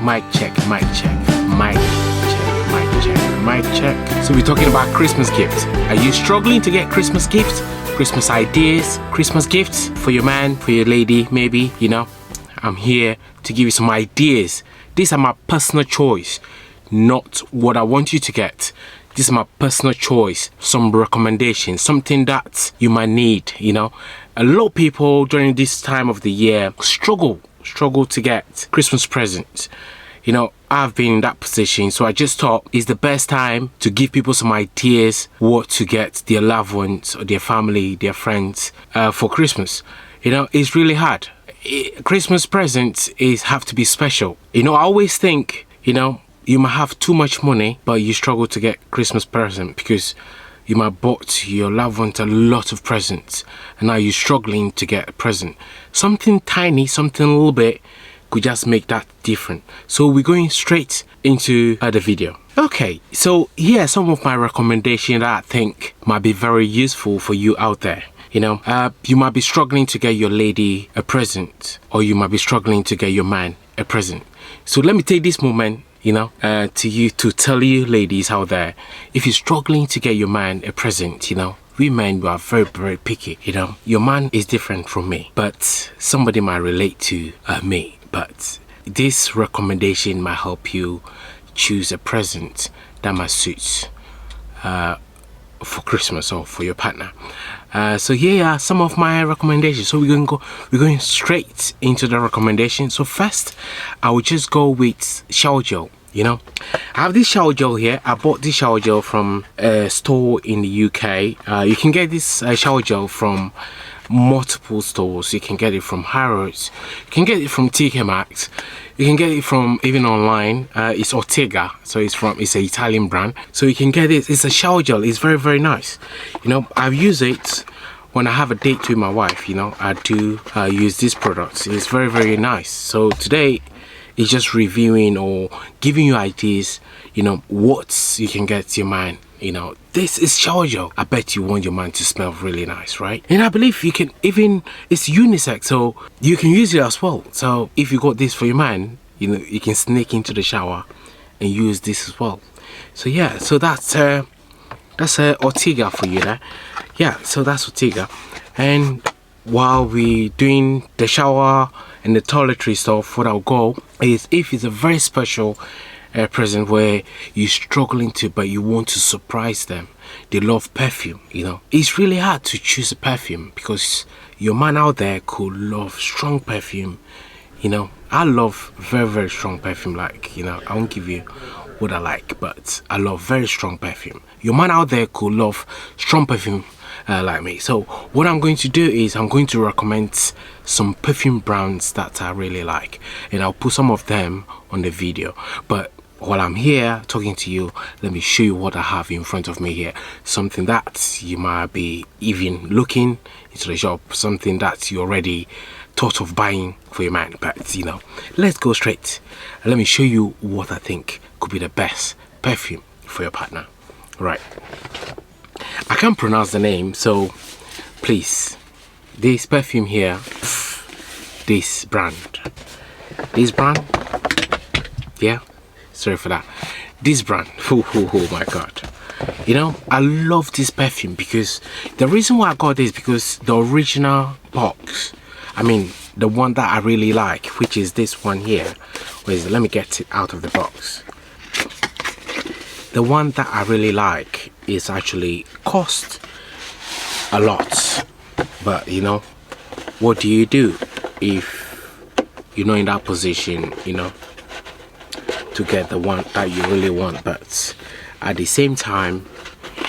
mic check, mic check, mic check, mic check, mic check. So we're talking about Christmas gifts. Are you struggling to get Christmas gifts? Christmas ideas, Christmas gifts for your man, for your lady, maybe, you know? I'm here to give you some ideas. These are my personal choice, not what I want you to get. This is my personal choice, some recommendations, something that you might need, you know. A lot of people during this time of the year struggle to get Christmas presents. You know, I've been in that position, so I just thought it's the best time to give people some ideas what to get their loved ones or their family, their friends for Christmas. You know, it's really hard. Christmas presents have to be special. You know, I always think, you know, you might have too much money, but you struggle to get Christmas present because you might bought your loved ones a lot of presents, and now you're struggling to get a present. Something tiny, something a little bit could just make that different. So we're going straight into the video. Okay, so here are some of my recommendations that I think might be very useful for you out there. You know, you might be struggling to get your lady a present, or you might be struggling to get your man a present. So let me take this moment, you know, to tell you ladies out there, if you're struggling to get your man a present, you know, we men, we are very, very picky. You know, your man is different from me, but somebody might relate to me. But this recommendation might help you choose a present that might suit for Christmas or for your partner. So here are some of my recommendations. So we're going straight into the recommendations. So first, I will just go with shower gel. You know, I have this shower gel here. I bought this shower gel from a store in the UK. You can get this shower gel from multiple stores. You can get it from Harrods, you can get it from TK Maxx, you can get it from even online. It's Ortega, so it's an Italian brand. So you can get it. It's a shower gel. It's very, very nice. You know, I've used it when I have a date with my wife. You know, I do use this product. It's very, very nice. So today it's just reviewing or giving you ideas, you know, what you can get your man. You know, this is shower gel. I bet you want your man to smell really nice, right? And I believe you can even, it's unisex, so you can use it as well. So if you got this for your man, you know, you can sneak into the shower and use this as well. So yeah, so that's Ortega for you there. Yeah, so that's Ortega. And while we doing the shower and the toiletry stuff, what I'll go is, if it's a very special present where you're struggling to, but you want to surprise them, they love perfume. You know, it's really hard to choose a perfume because your man out there could love strong perfume. You know, I love very, very strong perfume. Like, you know, I won't give you what I like, but I love very strong perfume. Your man out there could love strong perfume like me. So what I'm going to do is I'm going to recommend some perfume brands that I really like, and I'll put some of them on the video. But while I'm here talking to you, let me show you what I have in front of me here. Something that you might be even looking into the shop, something that you already thought of buying for your man. But you know, let's go straight. Let me show you what I think could be the best perfume for your partner. Right, I can't pronounce the name, so please, this perfume here, this brand, yeah, sorry for that, this brand, oh my god. You know, I love this perfume because the reason why I got this, because the original box, I mean the one that I really like, which is this one here. Where is it? Let me get it out of the box. The one that I really like is actually cost a lot, but you know, what do you do if you're not in that position, you know, to get the one that you really want? But at the same time,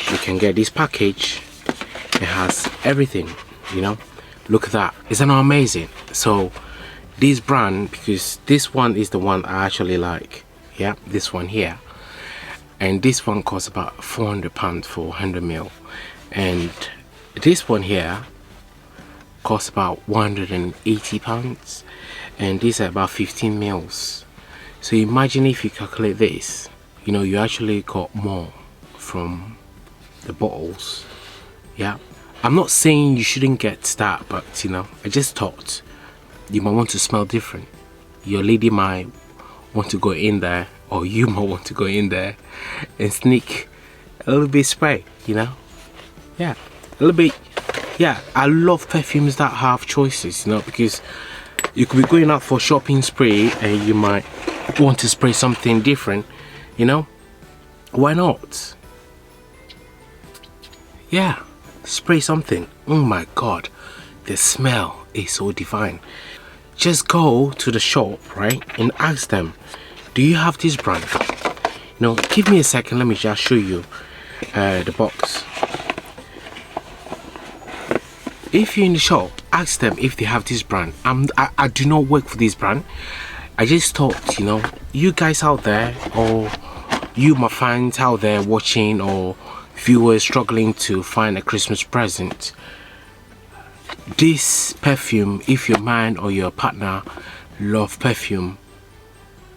you can get this package. It has everything, you know. Look at that, isn't that amazing? So this brand, because this one is the one I actually like, yeah, this one here, and this one costs about £400 for 100 ml, and this one here costs about £180, and these are about 15 mils. So imagine if you calculate this, you know, you actually got more from the bottles. Yeah, I'm not saying you shouldn't get that, but you know, I just thought you might want to smell different. Your lady might want to go in there, or you might want to go in there and sneak a little bit spray, you know. Yeah, a little bit. Yeah, I love perfumes that have choices, you know, because you could be going out for shopping spree and you might want to spray something different, you know. Why not? Yeah, spray something. Oh my god, the smell is so divine. Just go to the shop, right, and ask them, do you have this brand? You know, give me a second, let me just show you the box. If you're in the shop, ask them if they have this brand. I do not work for this brand. I just thought, you know, you guys out there, or you my fans out there watching, or viewers struggling to find a Christmas present, this perfume, if your man or your partner love perfume,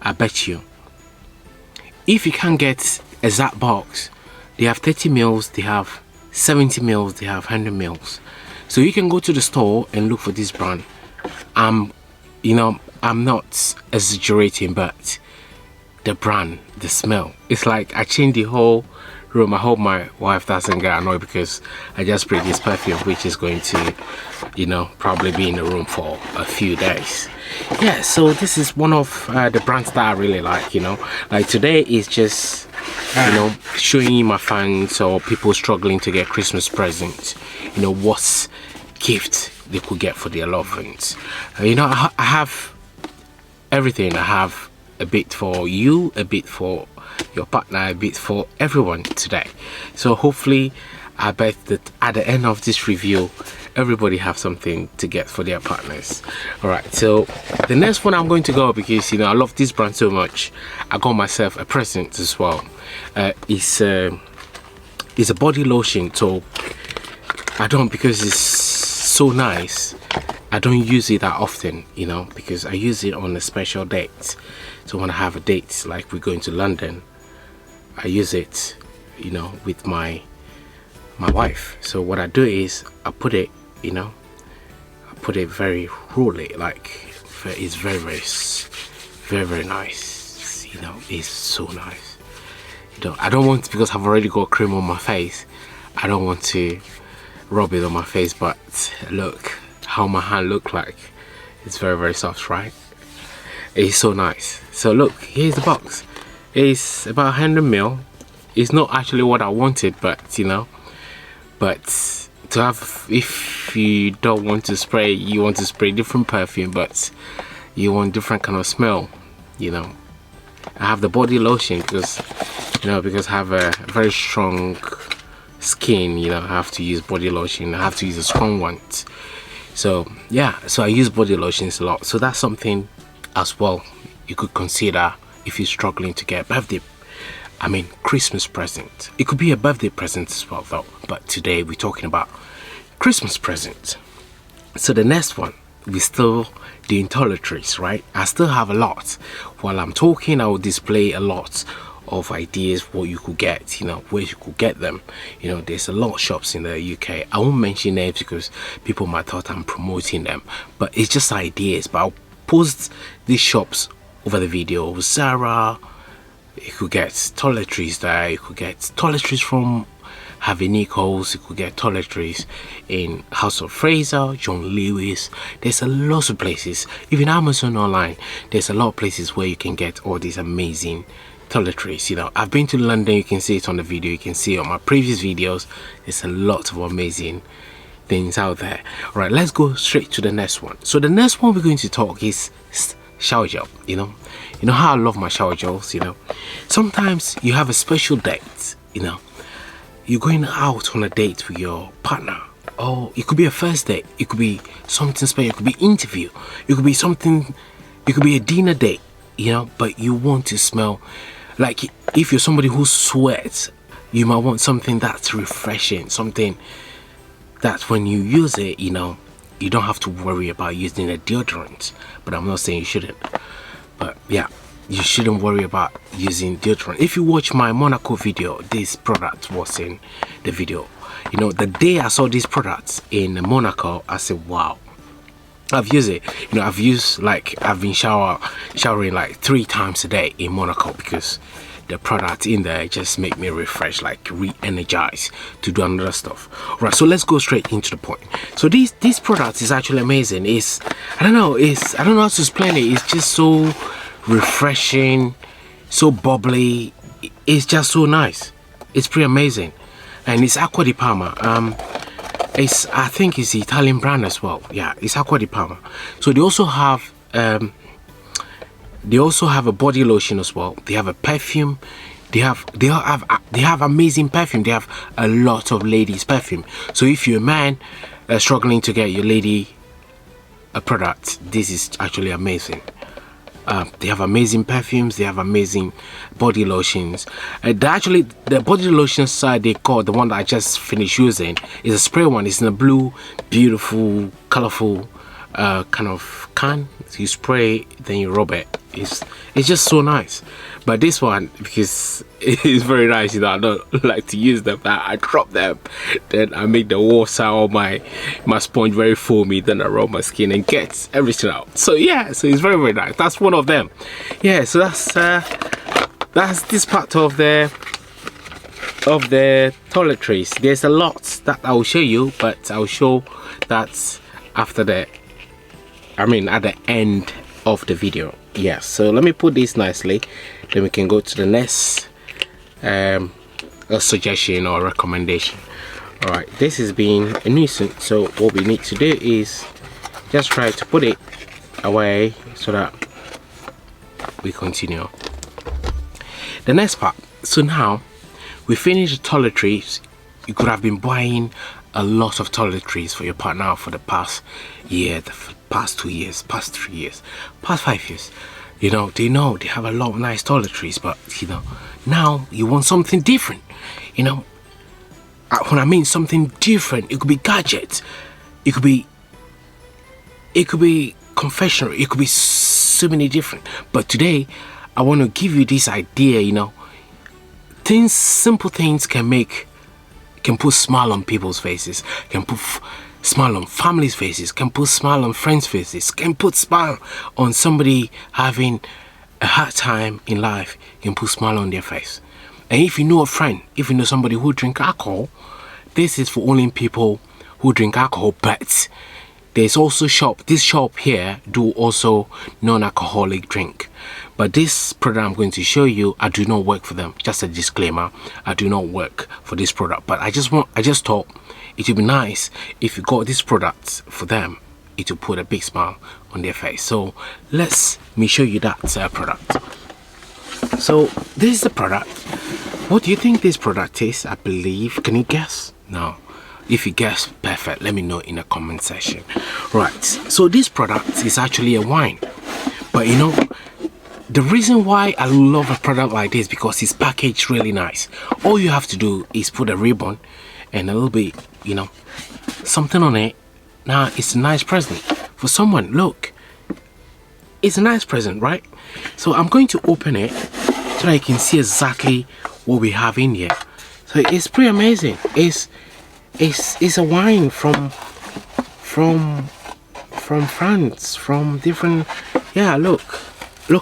I bet you, if you can't get exact box, they have 30 mils, they have 70 mils, they have 100 mils. So you can go to the store and look for this brand. You know, I'm not exaggerating, but the brand, the smell, it's like I changed the whole room. I hope my wife doesn't get annoyed because I just sprayed this perfume, which is going to, you know, probably be in the room for a few days. Yeah, so this is one of the brands that I really like, you know. Like today is just, you know, showing my fans or people struggling to get Christmas presents, you know, what's gift they could get for their loved ones. You know, I have everything. I have a bit for you, a bit for your partner, a bit for everyone today. So hopefully, I bet that at the end of this review, everybody have something to get for their partners. All right, so the next one I'm going to go, because you know I love this brand so much, I got myself a present as well. It's a body lotion. So I don't, because it's so nice, I don't use it that often, you know, because I use it on a special date. So when I have a date, like we're going to London, I use it, you know, with my wife. So what I do is I put it, you know, I put it very rolly, like it's very nice, you know. It's so nice, you know. I don't want to, because I've already got cream on my face, I don't want to rub it on my face, but look how my hand look like. It's very soft, right? It's so nice. So look, here's the box. It's about 100 ml. It's not actually what I wanted, but you know, but to have, if you don't want to spray, you want to spray different perfume, but you want different kind of smell, you know. I have the body lotion because, you know, because I have a very strong skin, you know, I have to use body lotion. I have to use a strong one. So yeah, so I use body lotions a lot. So that's something as well you could consider if you're struggling to get Christmas present. It could be a birthday present as well though, but today we're talking about Christmas present. So the next one, we still doing toiletries, right? I still have a lot. While I'm talking, I will display a lot of ideas what you could get, you know, where you could get them. You know, there's a lot of shops in the UK. I won't mention names because people might thought I'm promoting them, but it's just ideas. But I'll post these shops over the video. Zara, you could get toiletries there. You could get toiletries from Harvey Nichols. You could get toiletries in House of Fraser, John Lewis. There's a lot of places. Even Amazon online, there's a lot of places where you can get all these amazing toiletries. You know, I've been to London. You can see it on the video. You can see it on my previous videos. There's a lot of amazing things out there. All right, let's go straight to the next one. So the next one we're going to talk is shower gel. You know how I love my shower gels. You know, sometimes you have a special date, you know, you're going out on a date with your partner, or it could be a first date, it could be something special, it could be interview, it could be something, it could be a dinner date, you know, but you want to smell like, if you're somebody who sweats, you might want something that's refreshing, something that when you use it, you know, you don't have to worry about using a deodorant. But I'm not saying you shouldn't, but yeah, you shouldn't worry about using deodorant. If you watch my Monaco video, this product was in the video. You know, the day I saw these products in Monaco, I said, wow, I've used it. You know, I've been showering like 3 times a day in Monaco because the product in there just make me refresh, like re-energize to do another stuff. Right, so let's go straight into the point. So this product is actually amazing. I don't know how to explain it. It's just so refreshing, so bubbly. It's just so nice. It's pretty amazing. And it's Acqua di Parma. I think it's the Italian brand as well. Yeah, it's Acqua di Parma. So they also have a body lotion as well. They have a perfume. They have amazing perfume. They have a lot of ladies perfume. So if you're a man struggling to get your lady a product, this is actually amazing. They have amazing perfumes. They have amazing body lotions. The body lotion side they call the one that I just finished using is a spray one. It's in a blue, beautiful, colorful kind of can. So you spray, then you rub it. It's just so nice. But this one, because it's very nice, you know, I don't like to use them. I drop them, then I make the water or my sponge very foamy, then I rub my skin and get everything out. So yeah, so it's very, very nice. That's one of them. Yeah, so that's this part of the toiletries. There's a lot that I will show you, but I'll show that after at the end of the video. Yeah, so let me put this nicely, then we can go to the next suggestion or recommendation. All right, this has been a nuisance, so what we need to do is just try to put it away so that we continue the next part. So now we finished the toiletries. You could have been buying a lot of toiletries for your partner for the past year, the past 2 years, past 3 years, past 5 years. You know they have a lot of nice toiletries, but you know, now you want something different. You know, when I mean something different, it could be gadgets, it could be confectionery, it could be so many different. But today I want to give you this idea. You know, simple things can put smile on people's faces, can put smile on families' faces, can put smile on friends' faces, can put smile on somebody having a hard time in life, can put smile on their face. And if you know a friend, if you know somebody who drink alcohol, this is for only people who drink alcohol. But there's also this shop here do also non-alcoholic drink. But this product I'm going to show you, I do not work for them. Just a disclaimer, I do not work for this product. But I just thought it would be nice if you got this product for them. It will put a big smile on their face. So let me show you that product. So this is the product. What do you think this product is? I believe, can you guess? No. If you guess, perfect, let me know in the comment section. Right, so this product is actually a wine. But you know, the reason why I love a product like this, because it's packaged really nice. All you have to do is put a ribbon and a little bit, you know, something on it. Now it's a nice present for someone. Look, it's a nice present, right? So I'm going to open it so that you can see exactly what we have in here. So it's pretty amazing. It's a wine from France, from different. Yeah, look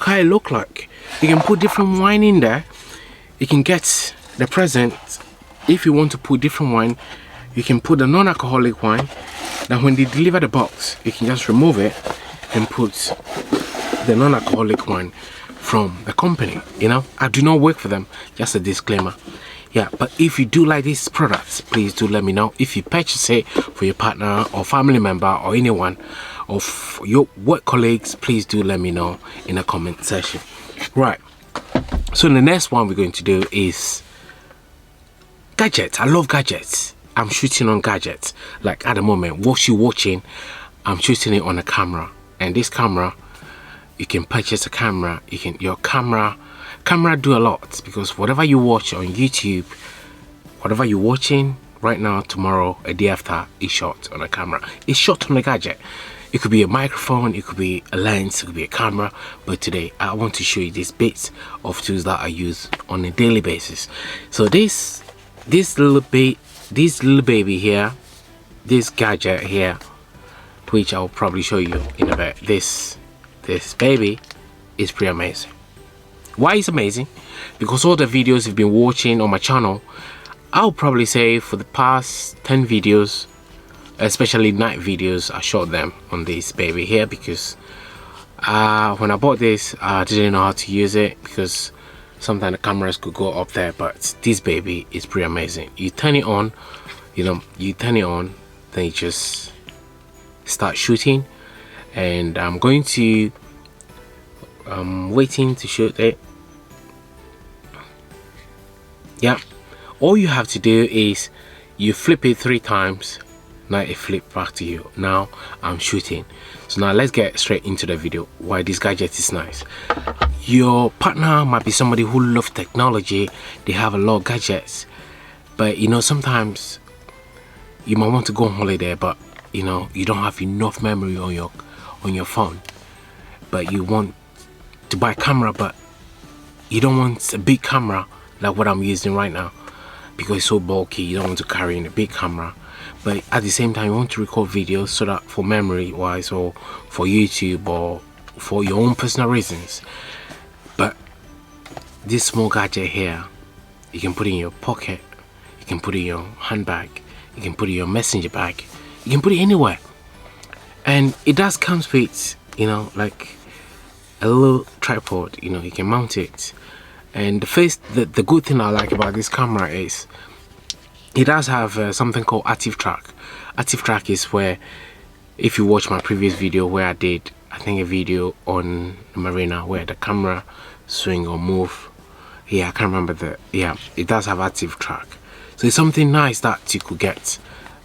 how it look like. You can put different wine in there. You can get the present. If you want to put different wine, you can put the non-alcoholic wine. Now when they deliver the box, you can just remove it and put the non-alcoholic wine from the company. You know, I do not work for them, just a disclaimer. Yeah, but if you do like these products, please do let me know. If you purchase it for your partner or family member or anyone or your work colleagues, please do let me know in the comment section. Right, so the next one we're going to do is gadgets. I love gadgets. I'm shooting on gadgets. Like at the moment, what you're watching, I'm shooting it on a camera. And this camera, you can purchase a camera. Your camera do a lot, because whatever you watch on YouTube, whatever you're watching right now, tomorrow, a day after, is shot on a camera. It's shot on a gadget. It could be a microphone, it could be a lens, it could be a camera. But today I want to show you these bits of tools that I use on a daily basis. So this little baby here, this gadget here, which I'll probably show you in a bit. This baby is pretty amazing. Why is amazing? Because all the videos you've been watching on my channel, I'll probably say for the past 10 videos, especially night videos, I shot them on this baby here, because when I bought this, I didn't know how to use it, because sometimes the cameras could go up there. But this baby is pretty amazing. You turn it on, you turn it on, then you just start shooting. And I'm waiting to shoot it. Yeah, all you have to do is you flip it 3 times. Now it flipped back to you. Now I'm shooting. So now let's get straight into the video, why this gadget is nice. Your partner might be somebody who loves technology. They have a lot of gadgets, but sometimes you might want to go on holiday, but you don't have enough memory on your phone. But you want to buy a camera, but you don't want a big camera like what I'm using right now, because it's so bulky. You don't want to carry in a big camera, but at the same time you want to record videos, so that for memory wise, or for YouTube, or for your own personal reasons. But this small gadget here, you can put it in your pocket, you can put it in your handbag, you can put it in your messenger bag, you can put it anywhere. And it does comes with like a little tripod. You can mount it. And the good thing I like about this camera is it does have something called active track. Active track is where, if you watch my previous video where I did, I think, a video on the marina where the camera swing or move. Yeah, I can't remember it does have active track. So it's something nice that you could get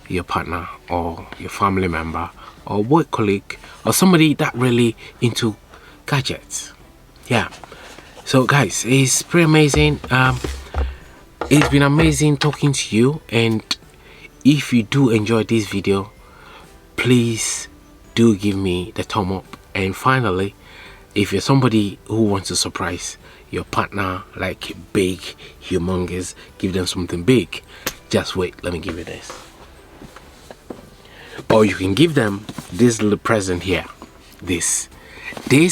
your partner or your family member or work colleague or somebody that really into gadgets. Yeah. So guys, it's pretty amazing. It's been amazing talking to you, and if you do enjoy this video, please do give me the thumb up. And finally, if you're somebody who wants to surprise your partner, like big, humongous, give them something big, just wait, let me give you this. Or you can give them this little present here. This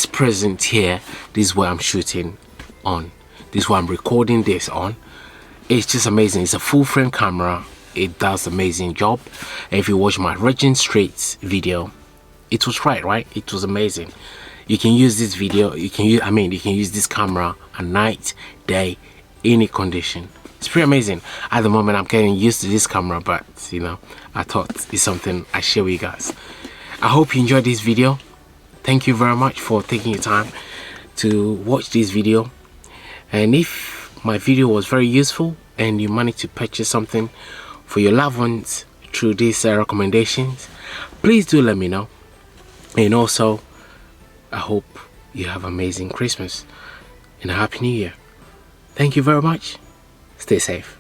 present here, this is what I'm shooting on, this is what I'm recording this on. It's just amazing. It's a full frame camera. It does amazing job. And if you watch my Virgin Straits video, it was right? It was amazing. You can use this video, you can use this camera at night, day, any condition. It's pretty amazing. At the moment I'm getting used to this camera, but I thought it's something I share with you guys. I hope you enjoyed this video. Thank you very much for taking your time to watch this video. And if my video was very useful and you managed to purchase something for your loved ones through these recommendations, please do let me know. And also, I hope you have an amazing Christmas and a Happy New Year. Thank you very much. Stay safe.